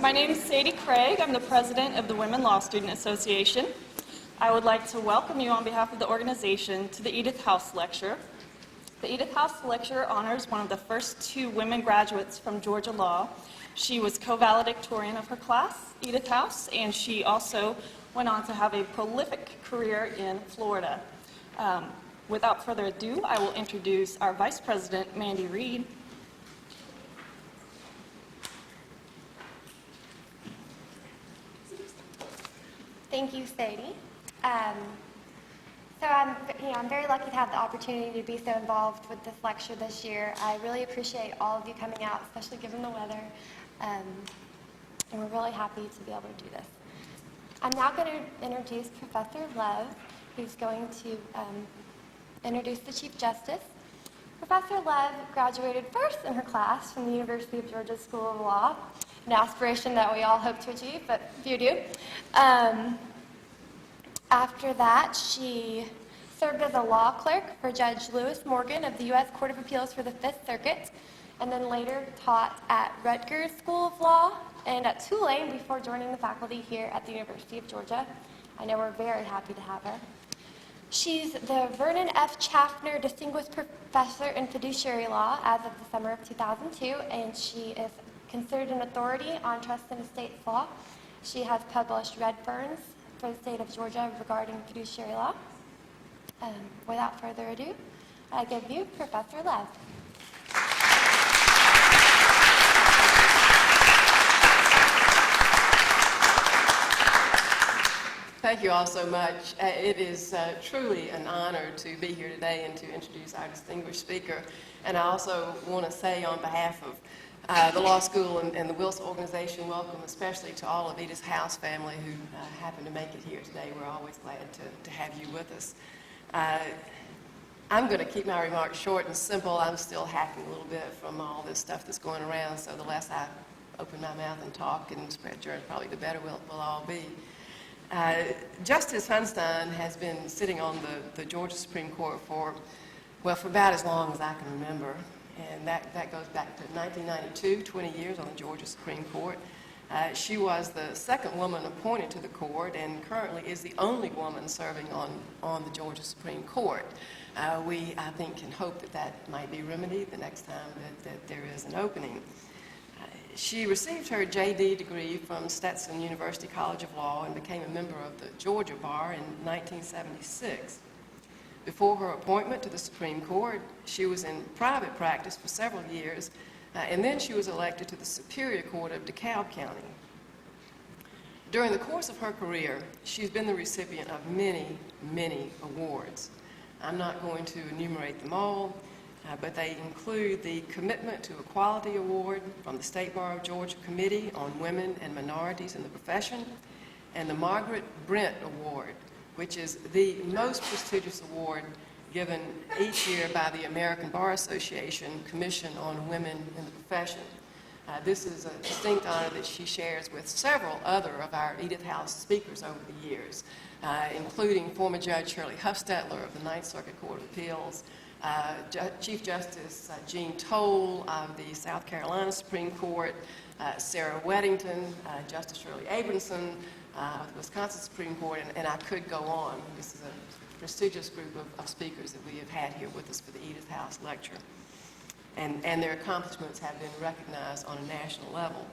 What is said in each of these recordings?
My name is Sadie Craig. I'm the president of the Women Law Student Association. I would like to welcome you on behalf of the organization to the Edith House Lecture. The Edith House Lecture honors one of the first two women graduates from Georgia Law. She was co-valedictorian of her class, Edith House, and she also went on to have a prolific career in Florida. Without further ado, I will introduce our Vice President, Mandy Reed. Thank you, Sadie. I'm very lucky to have the opportunity to be so involved with this lecture this year. I really appreciate all of you coming out, especially given the weather, and we're really happy to be able to do this. I'm now going to introduce Professor Love, who's going to introduce the Chief Justice. Professor Love graduated first in her class from the University of Georgia School of Law, an aspiration that we all hope to achieve, but few do. After that, she served as a law clerk for Judge Lewis Morgan of the U.S. Court of Appeals for the Fifth Circuit, and then later taught at Rutgers School of Law and at Tulane before joining the faculty here at the University of Georgia. I know we're very happy to have her. She's the Vernon F. Chaffner Distinguished Professor in Fiduciary Law as of the summer of 2002, and she is considered an authority on trust and estates law. She has published Red Ferns for the state of Georgia regarding fiduciary law. Without further ado, I give you Professor Love. Thank you all so much. It is truly an honor to be here today and to introduce our distinguished speaker. And I also want to say on behalf of the law school and the Wilson organization, welcome especially to all of Edith's House family who happen to make it here today. We're always glad to have you with us. I'm going to keep my remarks short and simple. I'm still hacking a little bit from all this stuff that's going around, so the less I open my mouth and talk and spread germs, probably the better we'll all be. Justice Hunstein has been sitting on the Georgia Supreme Court for about as long as I can remember. And that goes back to 1992, 20 years on the Georgia Supreme Court. She was the second woman appointed to the court and currently is the only woman serving on the Georgia Supreme Court. We, I think, can hope that might be remedied the next time that there is an opening. She received her JD degree from Stetson University College of Law and became a member of the Georgia Bar in 1976. Before her appointment to the Supreme Court, she was in private practice for several years, and then she was elected to the Superior Court of DeKalb County. During the course of her career, she's been the recipient of many, many awards. I'm not going to enumerate them all, but they include the Commitment to Equality Award from the State Bar of Georgia Committee on Women and Minorities in the Profession, and the Margaret Brent Award, which is the most prestigious award given each year by the American Bar Association Commission on Women in the Profession. This is a distinct honor that she shares with several other of our Edith House speakers over the years, including former Judge Shirley Huffstetler of the Ninth Circuit Court of Appeals, Chief Justice Jean Toll of the South Carolina Supreme Court, Sarah Weddington, Justice Shirley Abramson, of the Wisconsin Supreme Court, and I could go on. This is a prestigious group of speakers that we have had here with us for the Edith House Lecture. And their accomplishments have been recognized on a national level.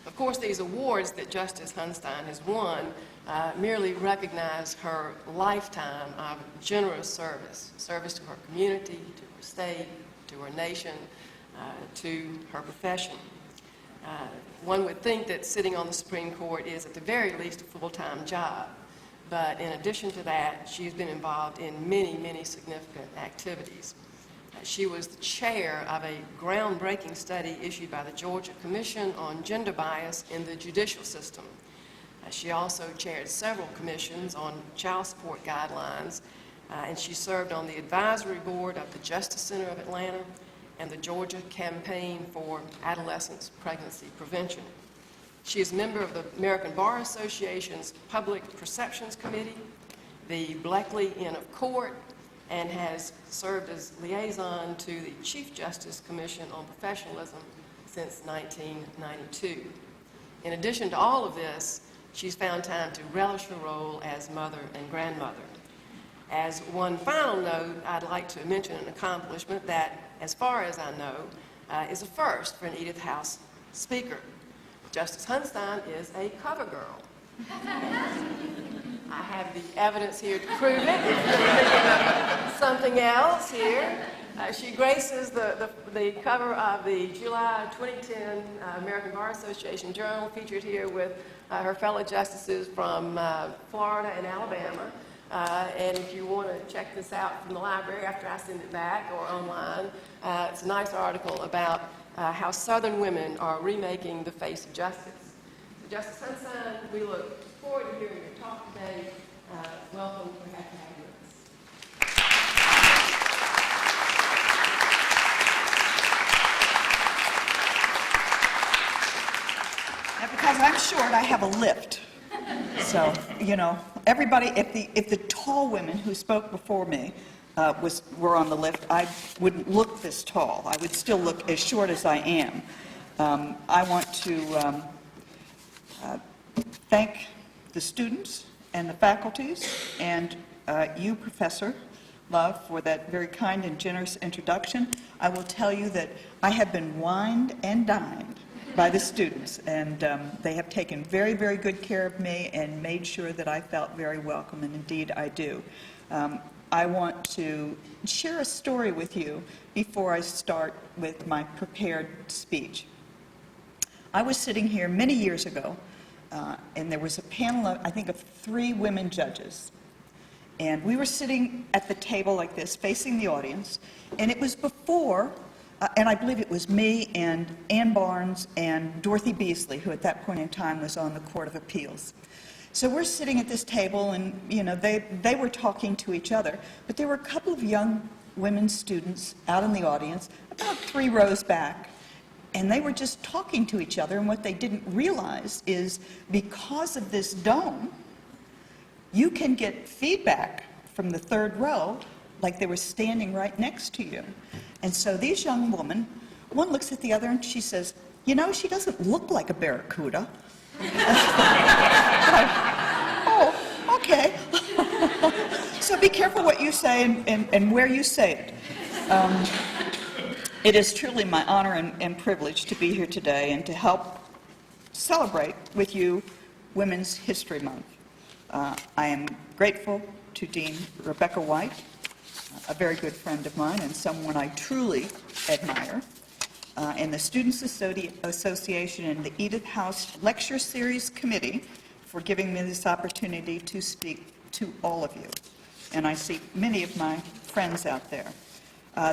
Of course, these awards that Justice Hunstein has won merely recognize her lifetime of generous service to her community, to her state, to her nation, to her profession. One would think that sitting on the Supreme Court is at the very least a full-time job, but in addition to that, she's been involved in many, many significant activities. She was the chair of a groundbreaking study issued by the Georgia Commission on Gender Bias in the Judicial System. She also chaired several commissions on child support guidelines, and she served on the advisory board of the Justice Center of Atlanta and the Georgia Campaign for Adolescent Pregnancy Prevention. She is a member of the American Bar Association's Public Perceptions Committee, the Bleckley Inn of Court, and has served as liaison to the Chief Justice Commission on Professionalism since 1992. In addition to all of this, she's found time to relish her role as mother and grandmother. As one final note, I'd like to mention an accomplishment that, as far as I know, is a first for an Edith House speaker. Justice Hunstein is a cover girl. I have the evidence here to prove it. If you're thinking of something else here, she graces the cover of the July 2010 American Bar Association Journal, featured here with her fellow justices from Florida and Alabama. And if you want to check this out from the library after I send it back or online, it's a nice article about how Southern women are remaking the face of justice. So Justice Hunstein, we look forward to hearing your talk today. Welcome. We're happy to have you with us. Now, because I'm short, I have a lift. So, you know, everybody, if the tall women who spoke before me were on the lift, I wouldn't look this tall. I would still look as short as I am. I want to thank the students and the faculties and you, Professor Love, for that very kind and generous introduction. I will tell you that I have been wined and dined by the students, and they have taken very, very good care of me and made sure that I felt very welcome, and indeed I do. I want to share a story with you before I start with my prepared speech. I was sitting here many years ago, and there was a panel of, I think, of 3 women judges. And we were sitting at the table like this, facing the audience, and it was before, and I believe it was me and Ann Barnes and Dorothy Beasley, who at that point in time was on the Court of Appeals. So we're sitting at this table, and you know, they were talking to each other, but there were a couple of young women students out in the audience, about 3 rows back, and they were just talking to each other, and what they didn't realize is because of this dome, you can get feedback from the 3rd row like they were standing right next to you. And so these young women, one looks at the other and she says, you know, she doesn't look like a barracuda. Oh, okay. So be careful what you say and where you say it. It is truly my honor and privilege to be here today and to help celebrate with you Women's History Month. I am grateful to Dean Rebecca White, a very good friend of mine and someone I truly admire, and the Students Association and the Edith House Lecture Series Committee for giving me this opportunity to speak to all of you. And I see many of my friends out there.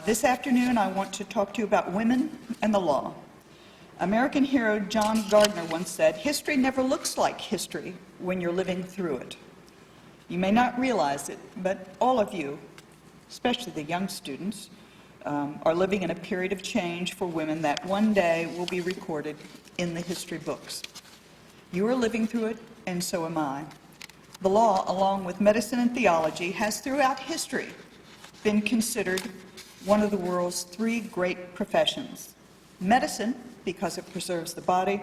This afternoon, I want to talk to you about women and the law. American hero John Gardner once said, "History never looks like history when you're living through it." You may not realize it, but all of you, especially the young students, are living in a period of change for women that one day will be recorded in the history books. You are living through it, and so am I. The law, along with medicine and theology, has throughout history been considered one of the world's 3 great professions. Medicine, because it preserves the body,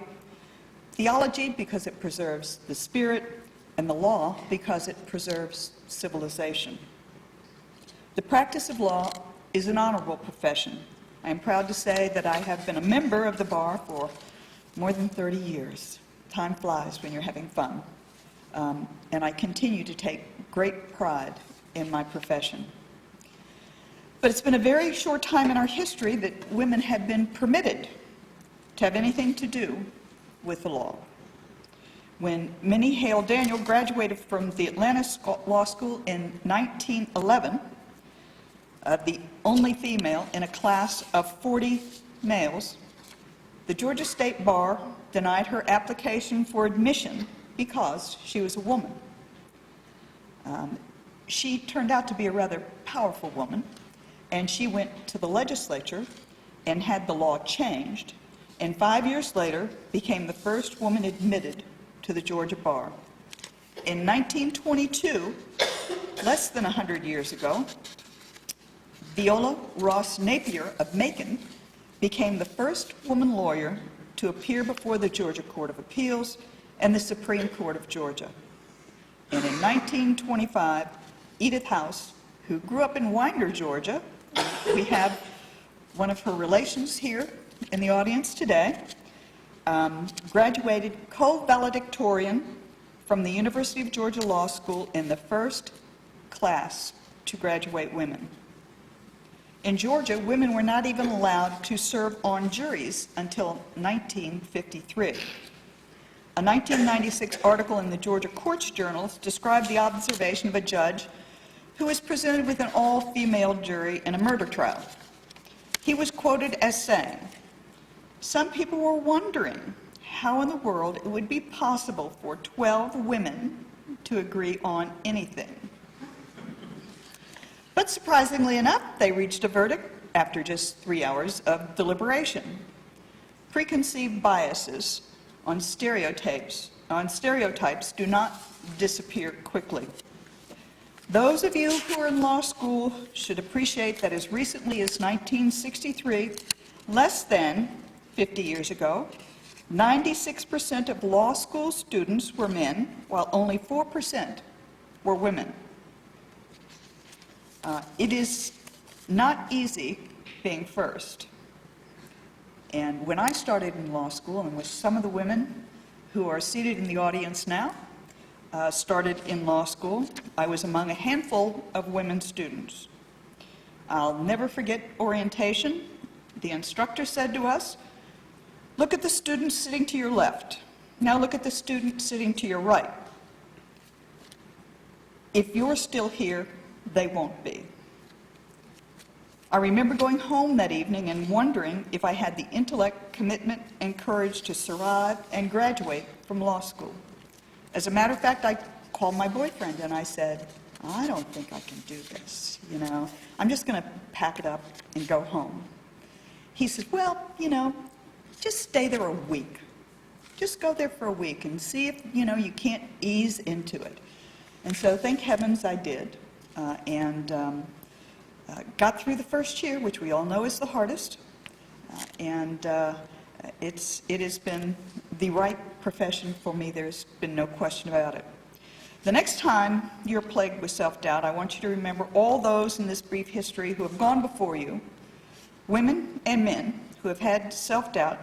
theology, because it preserves the spirit, and the law, because it preserves civilization. The practice of law is an honorable profession. I am proud to say that I have been a member of the bar for more than 30 years. Time flies when you're having fun. And I continue to take great pride in my profession. But it's been a very short time in our history that women have been permitted to have anything to do with the law. When Minnie Hale Daniel graduated from the Atlanta Law School in 1911, the only female in a class of 40 males, the Georgia State Bar denied her application for admission because she was a woman. She turned out to be a rather powerful woman, and she went to the legislature and had the law changed, and 5 years later became the first woman admitted to the Georgia Bar. In 1922, less than 100 years ago, Viola Ross Napier of Macon became the first woman lawyer to to appear before the Georgia Court of Appeals and the Supreme Court of Georgia. And in 1925, Edith House, who grew up in Winder, Georgia, we have one of her relations here in the audience today, graduated co-valedictorian from the University of Georgia Law School in the first class to graduate women. In Georgia, women were not even allowed to serve on juries until 1953. A 1996 article in the Georgia Courts Journals described the observation of a judge who was presented with an all-female jury in a murder trial. He was quoted as saying, "Some people were wondering how in the world it would be possible for 12 women to agree on anything." But surprisingly enough, they reached a verdict after just 3 hours of deliberation. Preconceived biases on stereotypes do not disappear quickly. Those of you who are in law school should appreciate that as recently as 1963, less than 50 years ago, 96% of law school students were men, while only 4% were women. It is not easy being first. And when I started in law school, and with some of the women who are seated in the audience now, started in law school, I was among a handful of women students. I'll never forget orientation. The instructor said to us, "Look at the student sitting to your left. Now look at the student sitting to your right. If you're still here, they won't be." I remember going home that evening and wondering if I had the intellect, commitment, and courage to survive and graduate from law school. As a matter of fact, I called my boyfriend and I said, "I don't think I can do this, I'm just going to pack it up and go home." He said, "Well, just stay there a week. Just go there for a week and see if, you can't ease into it." And so thank heavens I did, and got through the first year, which we all know is the hardest, and it has been the right profession for me. There's been no question about it. The next time you're plagued with self-doubt, I want you to remember all those in this brief history who have gone before you, women and men who have had self-doubt,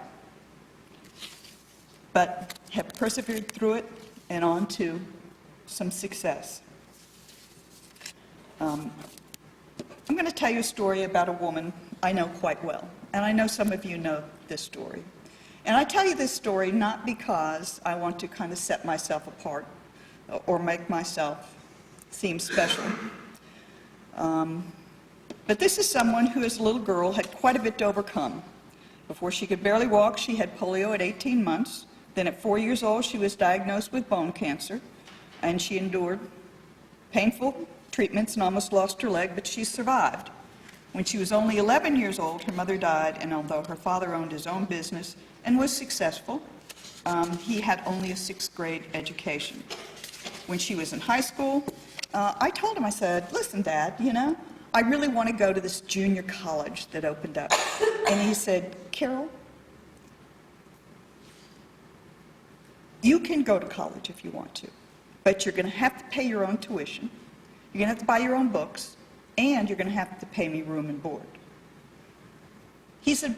but have persevered through it and on to some success. I'm going to tell you a story about a woman I know quite well, and I know some of you know this story. And I tell you this story not because I want to kind of set myself apart or make myself seem special. But this is someone who, as a little girl, had quite a bit to overcome. Before she could barely walk, she had polio at 18 months. Then at 4 years old, she was diagnosed with bone cancer, and she endured painful treatments and almost lost her leg, but she survived. When she was only 11 years old, her mother died, and although her father owned his own business and was successful, he had only a 6th grade education. When she was in high school, I told him, I said, "Listen, Dad, I really want to go to this junior college that opened up." And he said, "Carol, you can go to college if you want to, but you're going to have to pay your own tuition. You're going to have to buy your own books, and you're going to have to pay me room and board." He said,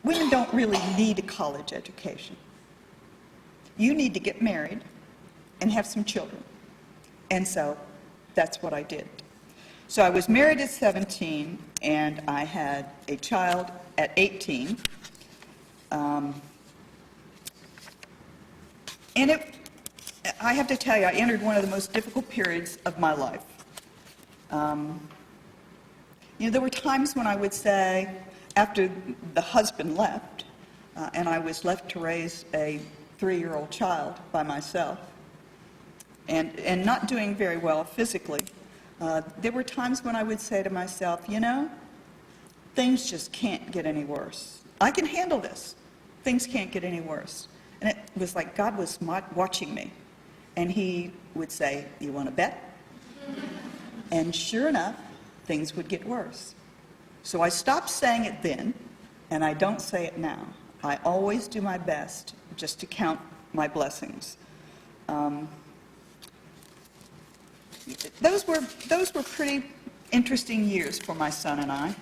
"Women don't really need a college education. You need to get married and have some children." And so that's what I did. So I was married at 17, and I had a child at 18. And I have to tell you, I entered one of the most difficult periods of my life. There were times when I would say, after the husband left, and I was left to raise a 3-year-old child by myself, and not doing very well physically, there were times when I would say to myself, things just can't get any worse. I can handle this. Things can't get any worse. And it was like God was watching me. And he would say, "You want to bet?" And sure enough, things would get worse. So I stopped saying it then, and I don't say it now. I always do my best just to count my blessings. Those were pretty interesting years for my son and I.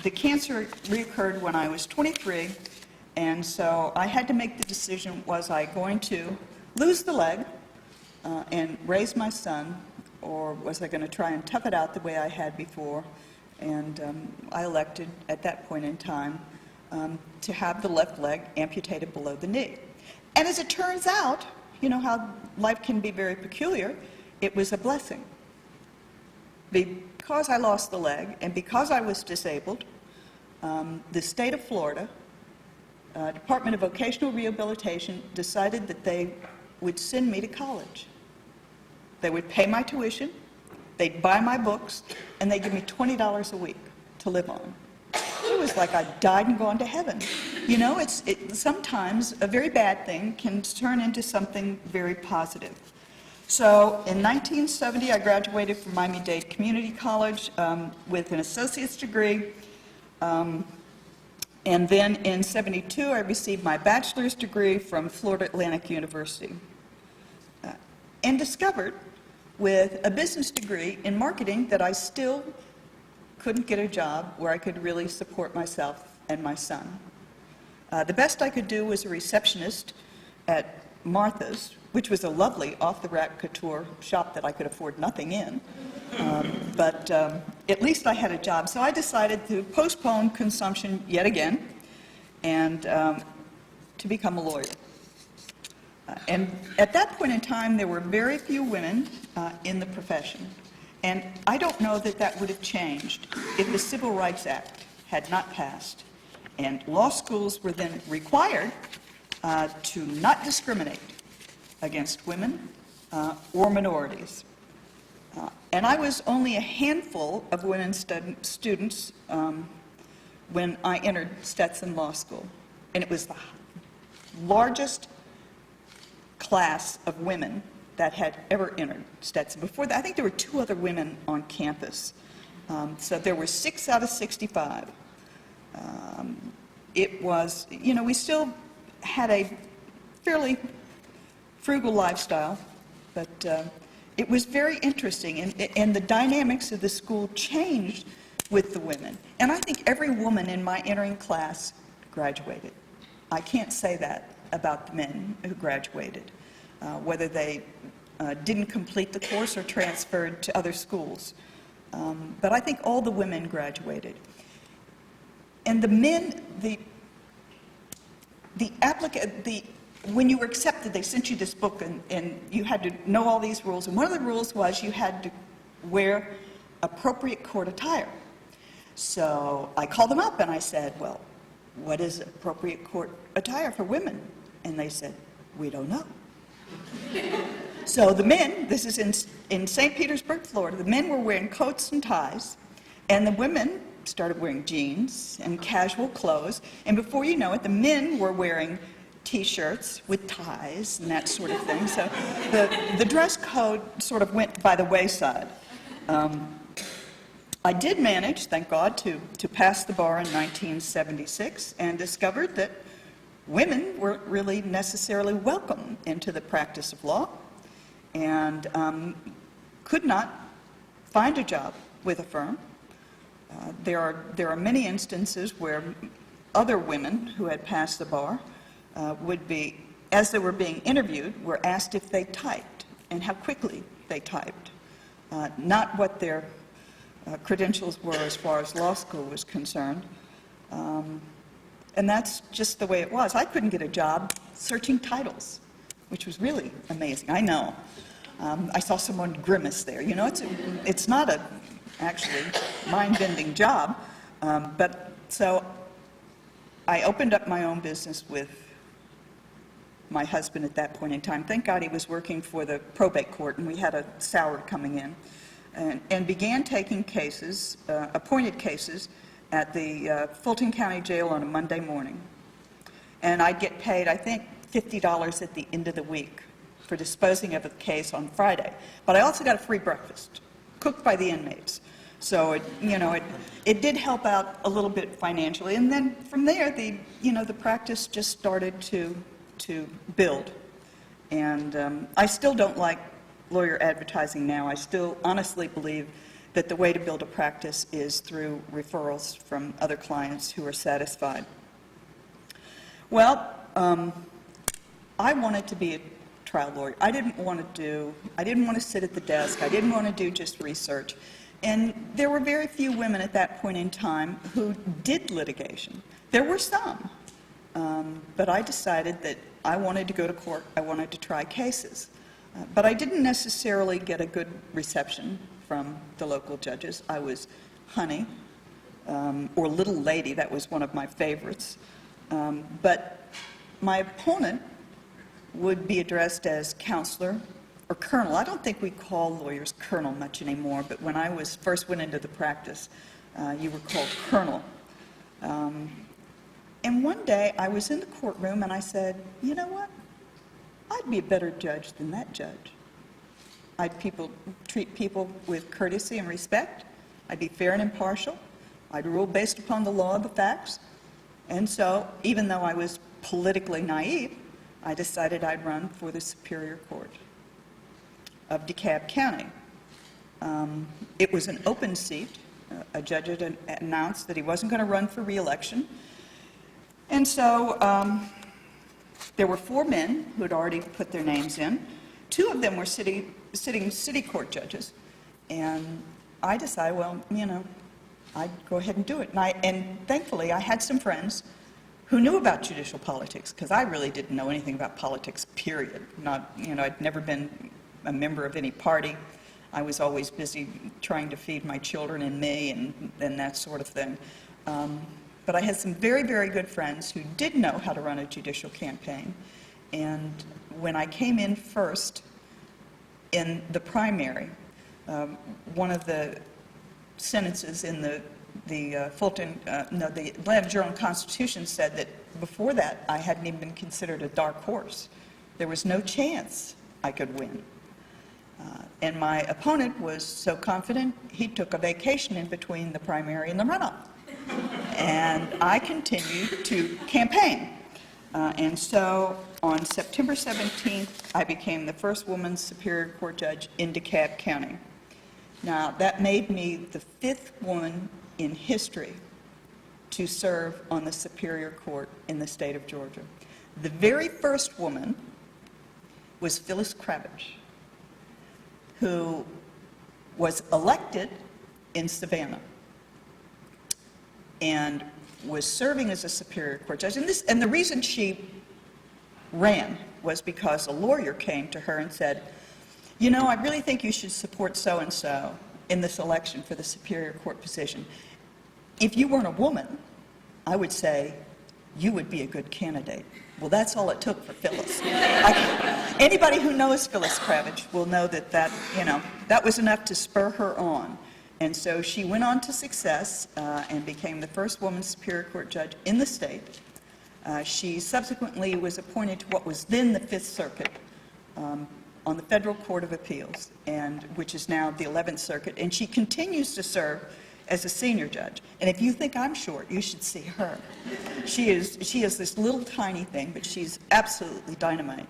The cancer reoccurred when I was 23, and so I had to make the decision, was I going to lose the leg and raise my son, or was I going to try and tough it out the way I had before? And I elected at that point in time to have the left leg amputated below the knee. And as it turns out, you know how life can be very peculiar, it was a blessing. Because I lost the leg and because I was disabled, the state of Florida, Department of Vocational Rehabilitation, decided that they would send me to college. They would pay my tuition, they'd buy my books, and they'd give me $20 a week to live on. It was like I died and gone to heaven. You know, sometimes a very bad thing can turn into something very positive. So in 1970, I graduated from Miami-Dade Community College with an associate's degree. And then in 72, I received my bachelor's degree from Florida Atlantic University. And discovered with a business degree in marketing that I still couldn't get a job where I could really support myself and my son. The best I could do was a receptionist at Martha's, which was a lovely off-the-rack couture shop that I could afford nothing in. But at least I had a job. So I decided to postpone consumption yet again and to become a lawyer. And at that point in time, there were very few women in the profession. And I don't know that that would have changed if the Civil Rights Act had not passed. And law schools were then required to not discriminate against women or minorities. And I was only a handful of women students when I entered Stetson Law School. And it was the largest class of women that had ever entered Stetson. Before that, I think there were 2 other women on campus. So there were 6 out of 65. It was, you know, we still had a fairly frugal lifestyle, but it was very interesting, and the dynamics of the school changed with the women. And I think every woman in my entering class graduated. I can't say that about the men who graduated, whether they didn't complete the course or transferred to other schools. But I think all the women graduated. And the men, when you were accepted, they sent you this book, and you had to know all these rules. And one of the rules was you had to wear appropriate court attire. So I called them up and I said, well, what is appropriate court attire for women? And they said, we don't know. So the men, this is in St. Petersburg, Florida, the men were wearing coats and ties, and the women started wearing jeans and casual clothes. And before you know it, the men were wearing T-shirts with ties and that sort of thing. So the dress code sort of went by the wayside. I did manage, thank God, to pass the bar in 1976 and discovered that women weren't really necessarily welcome into the practice of law and could not find a job with a firm. There are many instances where other women who had passed the bar would be, as they were being interviewed, were asked if they typed and how quickly they typed, not what their credentials were as far as law school was concerned. And that's just the way it was. I couldn't get a job searching titles, which was really amazing. I know. I saw someone grimace there. You know, it's not a actually mind-bending job, but so I opened up my own business with my husband at that point in time. Thank God he was working for the probate court, and we had a salary coming in, and began taking cases, appointed cases, at the Fulton County Jail on a Monday morning. And I'd get paid, I think, $50 at the end of the week for disposing of a case on Friday. But I also got a free breakfast, cooked by the inmates. So it did help out a little bit financially. And then from there, the practice just started to build. And I still don't like lawyer advertising now. I still honestly believe that the way to build a practice is through referrals from other clients who are satisfied. Well, I wanted to be a trial lawyer. I didn't want to sit at the desk. I didn't want to do just research. And there were very few women at that point in time who did litigation. There were some, but I decided that I wanted to go to court. I wanted to try cases. But I didn't necessarily get a good reception from the local judges. I was Honey, or Little Lady. That was one of my favorites. But my opponent would be addressed as counselor or colonel. I don't think we call lawyers colonel much anymore, but when I first went into the practice, you were called colonel. And one day I was in the courtroom and I said, you know what? I'd be a better judge than that judge. I'd treat people with courtesy and respect. I'd be fair and impartial. I'd rule based upon the law of the facts. And so, even though I was politically naive, I decided I'd run for the Superior Court of DeKalb County. It was an open seat. A judge had announced that he wasn't going to run for re-election. And so there were 4 men who had already put their names in. 2 of them were sitting city court judges. And I decided, well, I'd go ahead and do it. And thankfully, I had some friends who knew about judicial politics, because I really didn't know anything about politics, period. I'd never been a member of any party. I was always busy trying to feed my children and me and that sort of thing. But I had some very, very good friends who did know how to run a judicial campaign. And when I came in first in the primary, one of the sentences in the Atlanta Journal-Constitution said that before that I hadn't even been considered a dark horse. There was no chance I could win. And my opponent was so confident, he took a vacation in between the primary and the runoff. And I continued to campaign. And so on September 17th, I became the first woman Superior Court judge in DeKalb County. Now, that made me the 5th woman in history to serve on the Superior Court in the state of Georgia. The very first woman was Phyllis Kravitch, who was elected in Savannah and was serving as a Superior Court judge. And the reason she ran was because a lawyer came to her and said, I really think you should support so-and-so in this election for the Superior Court position. If you weren't a woman, I would say you would be a good candidate. Well, that's all it took for Phyllis. Anybody who knows Phyllis Kravitch will know that was enough to spur her on. And so she went on to success and became the first woman Superior Court judge in the state. She subsequently was appointed to what was then the 5th Circuit on the Federal Court of Appeals, which is now the 11th Circuit, and she continues to serve as a senior judge. And if you think I'm short, you should see her. She is this little tiny thing, but she's absolutely dynamite.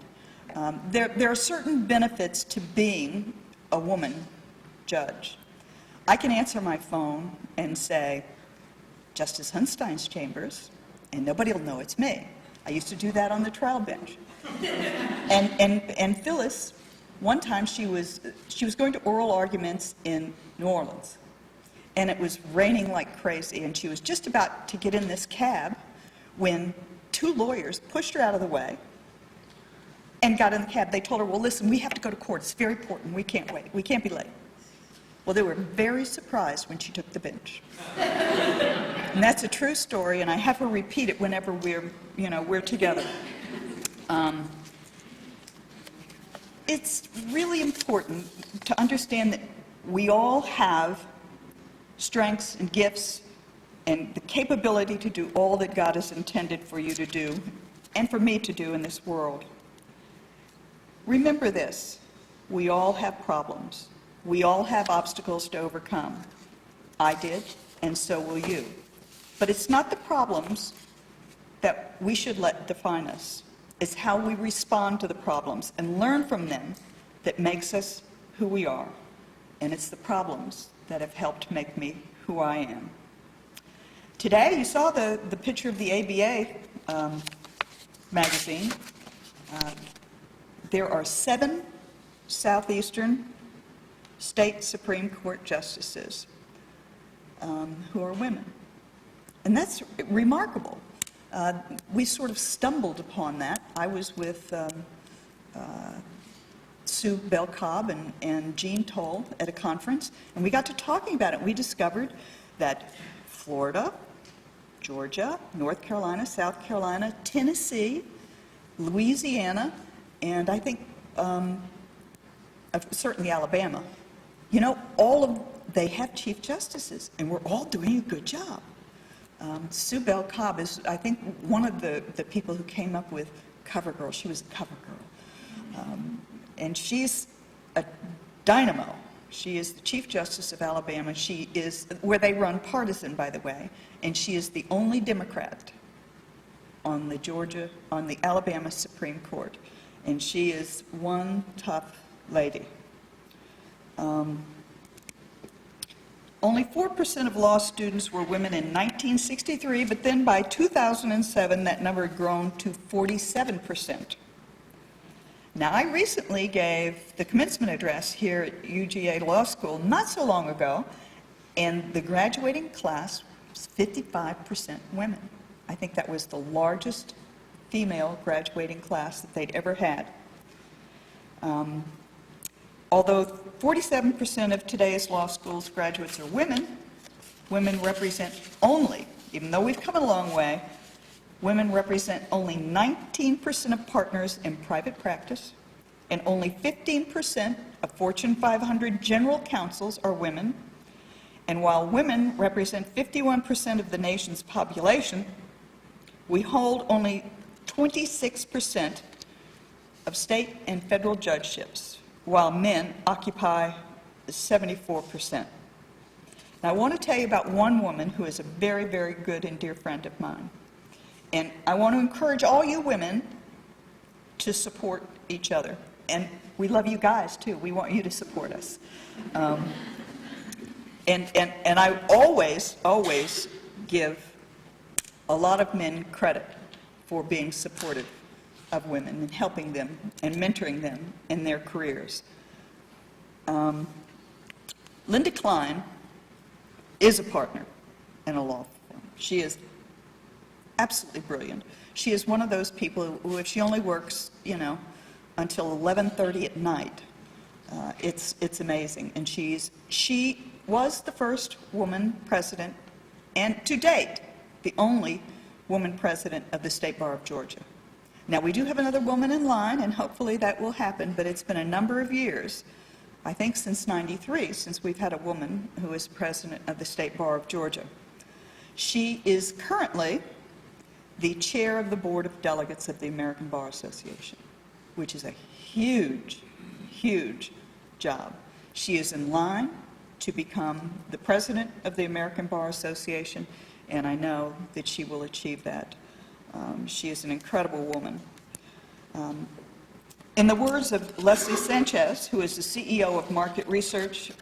There are certain benefits to being a woman judge. I can answer my phone and say, Justice Hunstein's chambers, and nobody will know it's me. I used to do that on the trial bench. And Phyllis, one time she was going to oral arguments in New Orleans, and it was raining like crazy, and she was just about to get in this cab when 2 lawyers pushed her out of the way and got in the cab. They told her, well, listen, we have to go to court. It's very important. We can't wait. We can't be late. Well, they were very surprised when she took the bench. And that's a true story, and I have her repeat it whenever we're together. It's really important to understand that we all have strengths and gifts and the capability to do all that God has intended for you to do and for me to do in this world. Remember this, we all have problems. We all have obstacles to overcome. I did, and so will you. But it's not the problems that we should let define us. It's how we respond to the problems and learn from them that makes us who we are. And it's the problems that have helped make me who I am. Today, you saw the picture of the ABA magazine. There are 7 Southeastern state Supreme Court justices who are women. And that's remarkable. We sort of stumbled upon that. I was with Sue Bell Cobb and Jean Toll at a conference, and we got to talking about it. We discovered that Florida, Georgia, North Carolina, South Carolina, Tennessee, Louisiana, and I think certainly Alabama, you know, they have chief justices, and we're all doing a good job. Sue Bell Cobb is, I think, one of the people who came up with Cover Girl. She was a cover girl. And she's a dynamo. She is the Chief Justice of Alabama. She is, where they run partisan, by the way, and she is the only Democrat on the Alabama Supreme Court. And she is one tough lady. Only 4% of law students were women in 1963, but then by 2007, that number had grown to 47%. Now, I recently gave the commencement address here at UGA Law School not so long ago, and the graduating class was 55% women. I think that was the largest female graduating class that they'd ever had. Although 47% of today's law schools graduates are women, women represent only, even though we've come a long way, women represent only 19% of partners in private practice, and only 15% of Fortune 500 general counsels are women. And while women represent 51% of the nation's population, we hold only 26% of state and federal judgeships, while men occupy 74%. Now, I want to tell you about one woman who is a very, very good and dear friend of mine. And I want to encourage all you women to support each other. And we love you guys, too. We want you to support us. And I always give a lot of men credit for being supportive of women and helping them and mentoring them in their careers. Linda Klein is a partner in a law firm. She is absolutely brilliant. She is one of those people who, if she only works, you know, until 11:30 at night, it's amazing. And she was the first woman president, and to date, the only woman president of the State Bar of Georgia. Now, we do have another woman in line, and hopefully that will happen, but it's been a number of years, I think since '93, since we've had a woman who is president of the State Bar of Georgia. She is currently the chair of the Board of Delegates of the American Bar Association, which is a huge, huge job. She is in line to become the president of the American Bar Association, and I know that she will achieve that. She is an incredible woman. In the words of Leslie Sanchez, who is the CEO of Market Research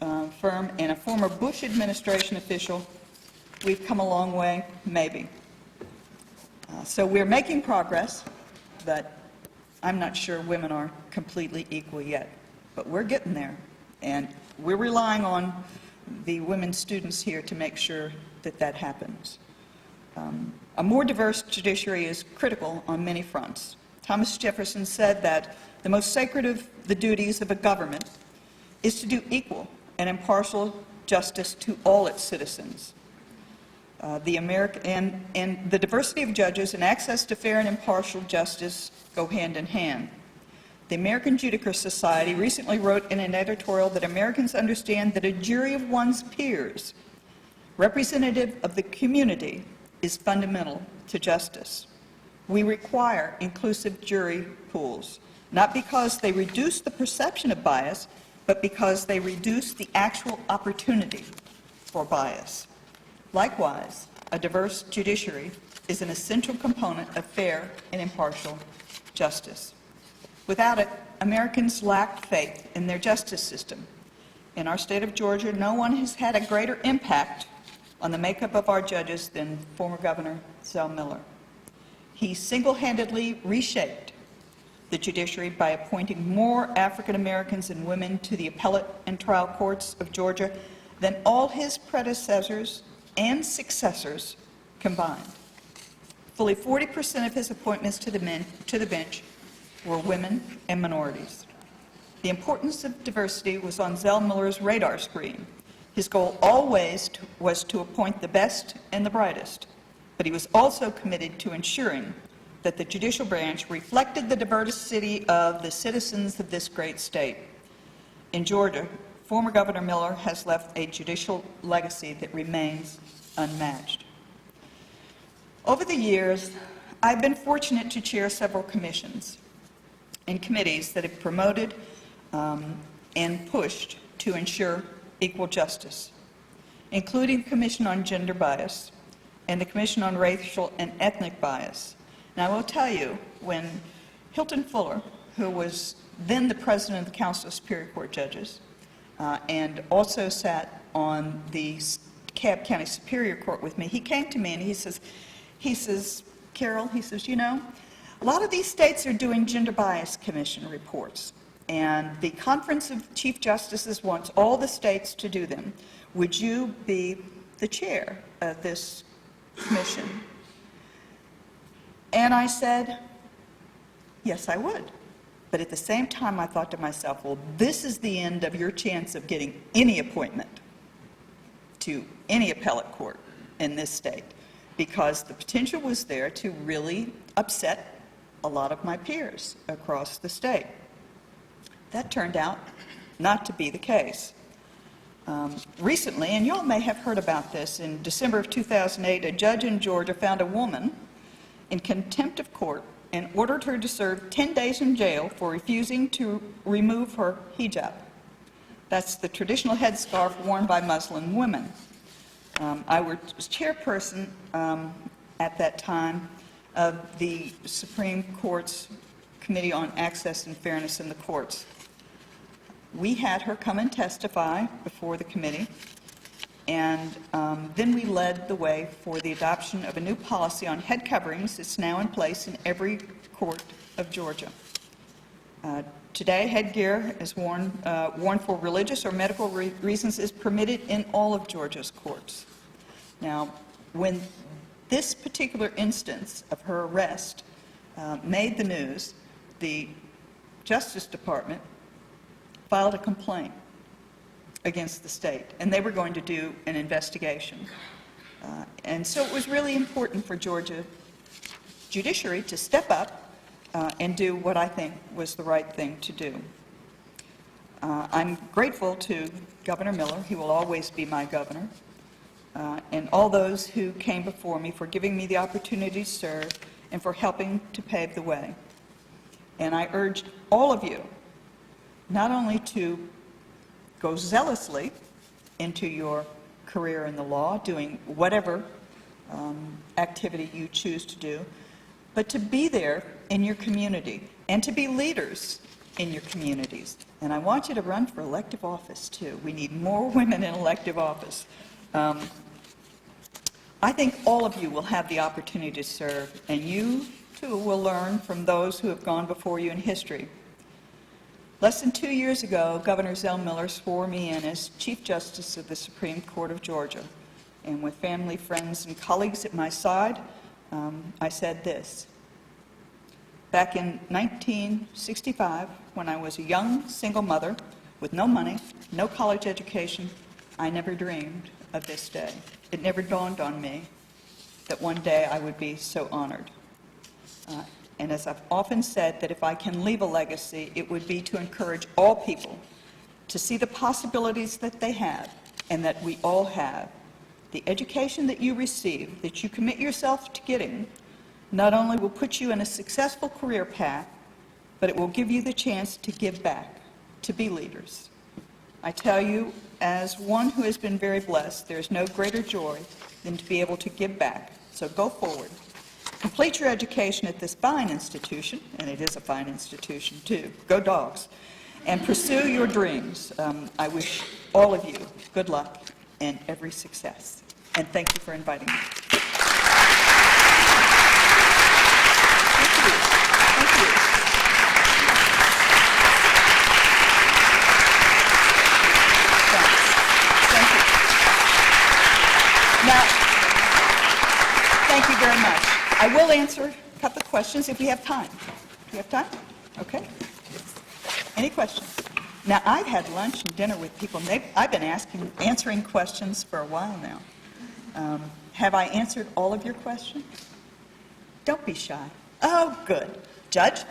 firm and a former Bush administration official, we've come a long way, maybe. So we're making progress, but I'm not sure women are completely equal yet. But we're getting there, and we're relying on the women students here to make sure that that happens. A more diverse judiciary is critical on many fronts. Thomas Jefferson said that the most sacred of the duties of a government is to do equal and impartial justice to all its citizens. And the diversity of judges and access to fair and impartial justice go hand in hand. The American Judicial Society recently wrote in an editorial that Americans understand that a jury of one's peers, representative of the community, is fundamental to justice. We require inclusive jury pools, not because they reduce the perception of bias, but because they reduce the actual opportunity for bias. Likewise, a diverse judiciary is an essential component of fair and impartial justice. Without it, Americans lack faith in their justice system. In our state of Georgia, no one has had a greater impact on the makeup of our judges than former Governor Zell Miller. He single-handedly reshaped the judiciary by appointing more African Americans and women to the appellate and trial courts of Georgia than all his predecessors and successors combined. Fully 40% of his appointments to the bench were women and minorities. The importance of diversity was on Zell Miller's radar screen. His goal always was to appoint the best and the brightest, but he was also committed to ensuring that the judicial branch reflected the diversity of the citizens of this great state. In Georgia, former Governor Miller has left a judicial legacy that remains unmatched. Over the years, I've been fortunate to chair several commissions and committees that have promoted and pushed to ensure equal justice, including the Commission on Gender Bias and the Commission on Racial and Ethnic Bias. Now, I will tell you, when Hilton Fuller, who was then the president of the Council of Superior Court Judges, and also sat on the Cobb County Superior Court with me, he came to me and he says, Carol, he says, you know, a lot of these states are doing gender bias commission reports, and the Conference of Chief Justices wants all the states to do them. Would you be the chair of this commission? And I said, yes, I would. But at the same time, I thought to myself, well, this is the end of your chance of getting any appointment to any appellate court in this state, because the potential was there to really upset a lot of my peers across the state. That turned out not to be the case. Recently, and you all may have heard about this, in December of 2008, a judge in Georgia found a woman in contempt of court and ordered her to serve 10 days in jail for refusing to remove her hijab. That's the traditional headscarf worn by Muslim women. I was chairperson at that time of the Supreme Court's Committee on Access and Fairness in the Courts. We had her come and testify before the committee, and then we led the way for the adoption of a new policy on head coverings that's now in place in every court of Georgia. Today, headgear is worn for religious or medical reasons is permitted in all of Georgia's courts. Now, when this particular instance of her arrest made the news, the Justice Department filed a complaint against the state, and they were going to do an investigation. And so it was really important for Georgia judiciary to step up and do what I think was the right thing to do. I'm grateful to Governor Miller. He will always be my governor. And all those who came before me for giving me the opportunity to serve and for helping to pave the way. And I urge all of you not only to go zealously into your career in the law, doing whatever activity you choose to do, but to be there in your community and to be leaders in your communities. And I want you to run for elective office, too. We need more women in elective office. I think all of you will have the opportunity to serve, and you, too, will learn from those who have gone before you in history. Less than 2 years ago, Governor Zell Miller swore me in as Chief Justice of the Supreme Court of Georgia. And with family, friends, and colleagues at my side, I said this. Back in 1965, when I was a young single mother with no money, no college education, I never dreamed of this day. It never dawned on me that one day I would be so honored. And as I've often said, that if I can leave a legacy, it would be to encourage all people to see the possibilities that they have and that we all have. The education that you receive, that you commit yourself to getting, not only will put you in a successful career path, but it will give you the chance to give back, to be leaders. I tell you, as one who has been very blessed, there is no greater joy than to be able to give back. So go forward. Complete your education at this fine institution, and it is a fine institution too. Go Dogs. And pursue your dreams. I wish all of you good luck and every success. And thank you for inviting me. Thank you. Thank you. Thanks. Thank you. Now, thank you very much. I will answer a couple of questions if we have time. Do you have time? Okay. Any questions? Now, I've had lunch and dinner with people, and I've been answering questions for a while now. Have I answered all of your questions? Don't be shy. Oh, good. Judge?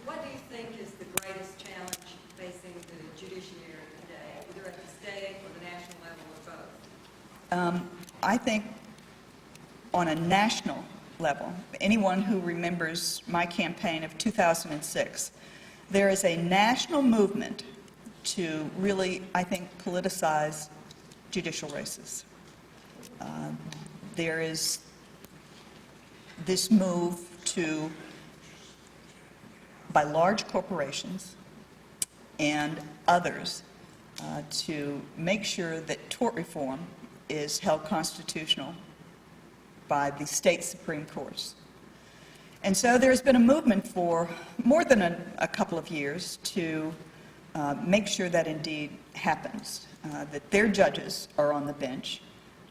What do you think is the greatest challenge facing the judiciary today, either at the state or the national level or both? I think on a national level, anyone who remembers my campaign of 2006, there is a national movement to really, I think, politicize judicial races. There is this move by large corporations and others to make sure that tort reform is held constitutional by the state Supreme Courts. And so there's been a movement for more than a couple of years to make sure that indeed happens, that their judges are on the bench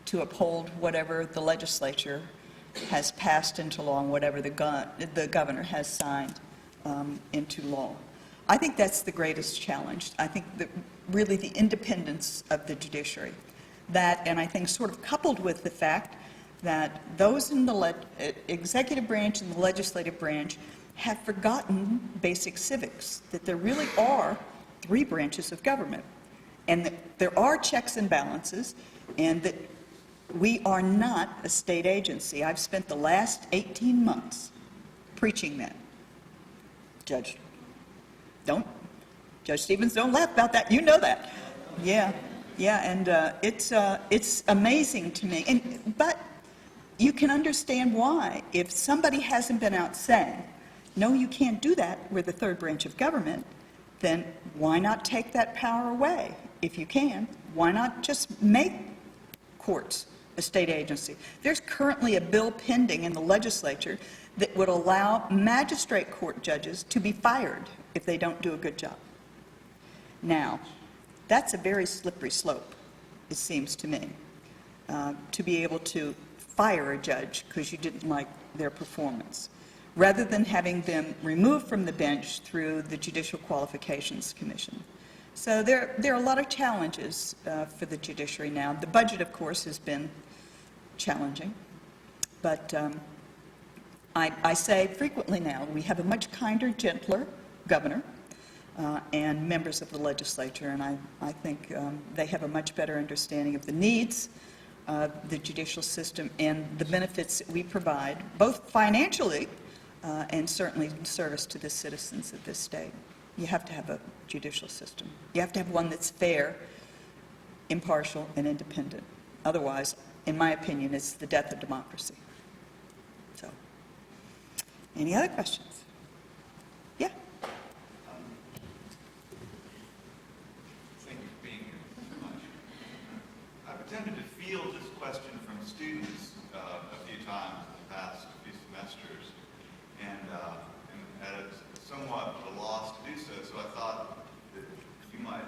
to uphold whatever the legislature has passed into law and whatever the governor has signed into law. I think that's the greatest challenge. I think that really the independence of the judiciary. That, and I think sort of coupled with the fact that those in the executive branch and the legislative branch have forgotten basic civics, that there really are three branches of government, and that there are checks and balances, and that we are not a state agency. I've spent the last 18 months preaching that. Judge Stevens, don't laugh about that. You know that. Yeah, and it's amazing to me. But you can understand why. If somebody hasn't been out saying, no, you can't do that, we're the third branch of government, then why not take that power away? If you can, why not just make courts a state agency? There's currently a bill pending in the legislature that would allow magistrate court judges to be fired if they don't do a good job. Now, that's a very slippery slope, it seems to me, to be able to fire a judge because you didn't like their performance, rather than having them removed from the bench through the Judicial Qualifications Commission. So there are a lot of challenges for the judiciary now. The budget, of course, has been challenging, but I say frequently now we have a much kinder, gentler governor and members of the legislature, and I think they have a much better understanding of the needs of the judicial system and the benefits that we provide, both financially and certainly in service to the citizens of this state. You have to have a judicial system. You have to have one that's fair, impartial, and independent. Otherwise, in my opinion, it's the death of democracy. So, any other questions? Yeah? Thank you for being here so much. I've attempted to field this question from students a few times in the past few semesters, and at a somewhat a loss to do so, so I thought that you might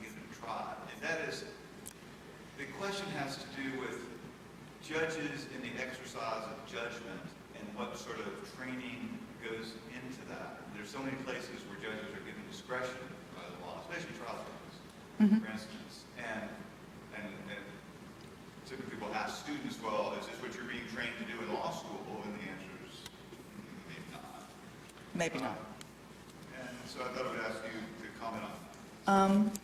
give it a try. And that is, the question has to do with judges in the exercise of judgment and what sort of training goes into that. There's so many places where judges are given discretion by the law, especially trial judges, for instance. And typically people ask students, well, is this what you're being trained to do in law school? And the answer is maybe not. Maybe not. And so I thought I would ask you to comment on that.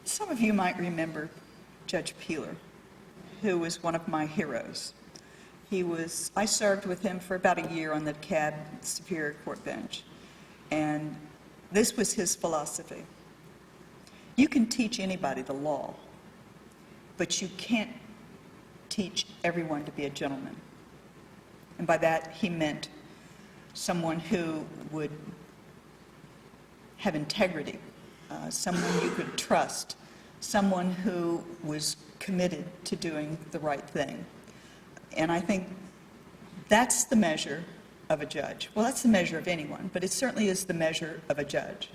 Some of you might remember Judge Peeler, who was one of my heroes. I served with him for about a year on the CAB Superior Court bench. And this was his philosophy. You can teach anybody the law, but you can't teach everyone to be a gentleman. And by that, he meant someone who would have integrity, someone you could trust, someone who was committed to doing the right thing. And I think that's the measure of a judge. Well, that's the measure of anyone, but it certainly is the measure of a judge,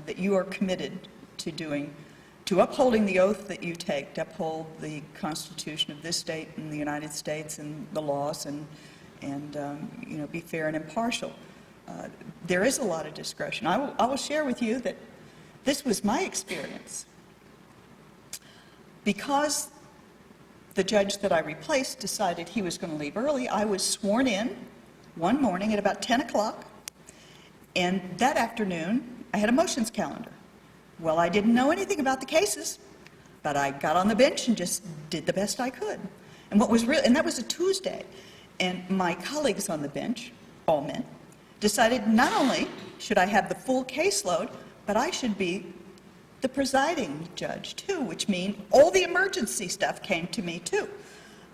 that you are committed to upholding the oath that you take, to uphold the Constitution of this state and the United States and the laws, and be fair and impartial. There is a lot of discretion. I will share with you that this was my experience. Because the judge that I replaced decided he was going to leave early, I was sworn in one morning at about 10 o'clock, and that afternoon I had a motions calendar. Well, I didn't know anything about the cases, but I got on the bench and just did the best I could. And that was a Tuesday, and my colleagues on the bench, all men, decided not only should I have the full caseload, but I should be the presiding judge too, which means all the emergency stuff came to me too.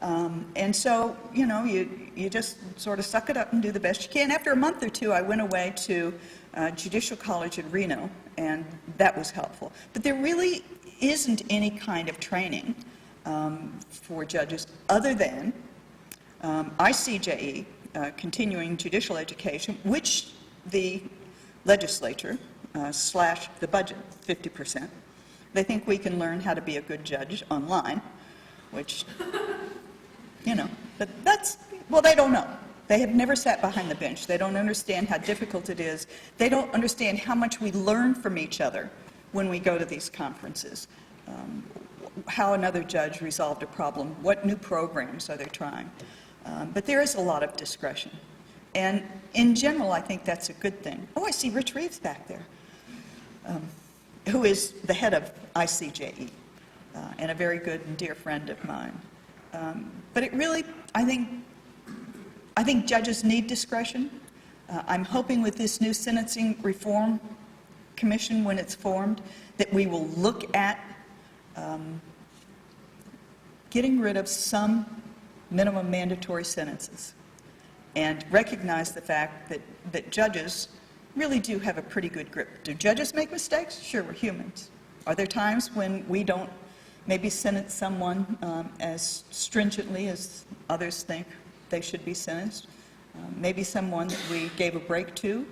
And so, you just sort of suck it up and do the best you can. After a month or two, I went away to Judicial College in Reno, and that was helpful. But there really isn't any kind of training for judges other than ICJE, continuing judicial education, which the legislature slashed the budget 50%. They think we can learn how to be a good judge online, which, but they don't know. They have never sat behind the bench. They don't understand how difficult it is. They don't understand how much we learn from each other when we go to these conferences, how another judge resolved a problem, what new programs are they trying. But there is a lot of discretion. And in general, I think that's a good thing. Oh, I see Rich Reeves back there, who is the head of ICJE and a very good and dear friend of mine. But it really, I think judges need discretion. I'm hoping with this new Sentencing Reform Commission, when it's formed, that we will look at getting rid of some minimum mandatory sentences and recognize the fact that judges really do have a pretty good grip. Do judges make mistakes? Sure, we're humans. Are there times when we don't maybe sentence someone as stringently as others think they should be sentenced? Maybe someone that we gave a break to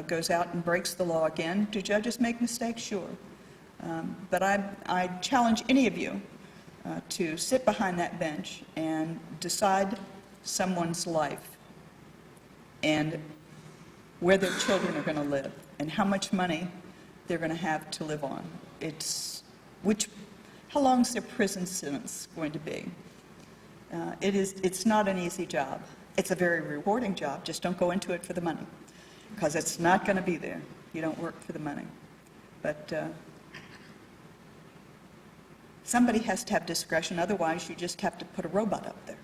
goes out and breaks the law again. Do judges make mistakes? Sure. But I challenge any of you to sit behind that bench and decide someone's life and where their children are going to live and how much money they're going to have to live on. How long is their prison sentence going to be? It's not an easy job. It's a very rewarding job. Just don't go into it for the money, because it's not going to be there. You don't work for the money. But somebody has to have discretion. Otherwise, you just have to put a robot up there,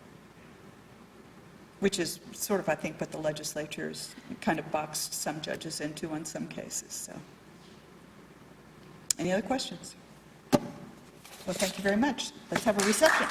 which is sort of, I think, what the legislature's kind of boxed some judges into in some cases. So, any other questions? Well, thank you very much. Let's have a reception.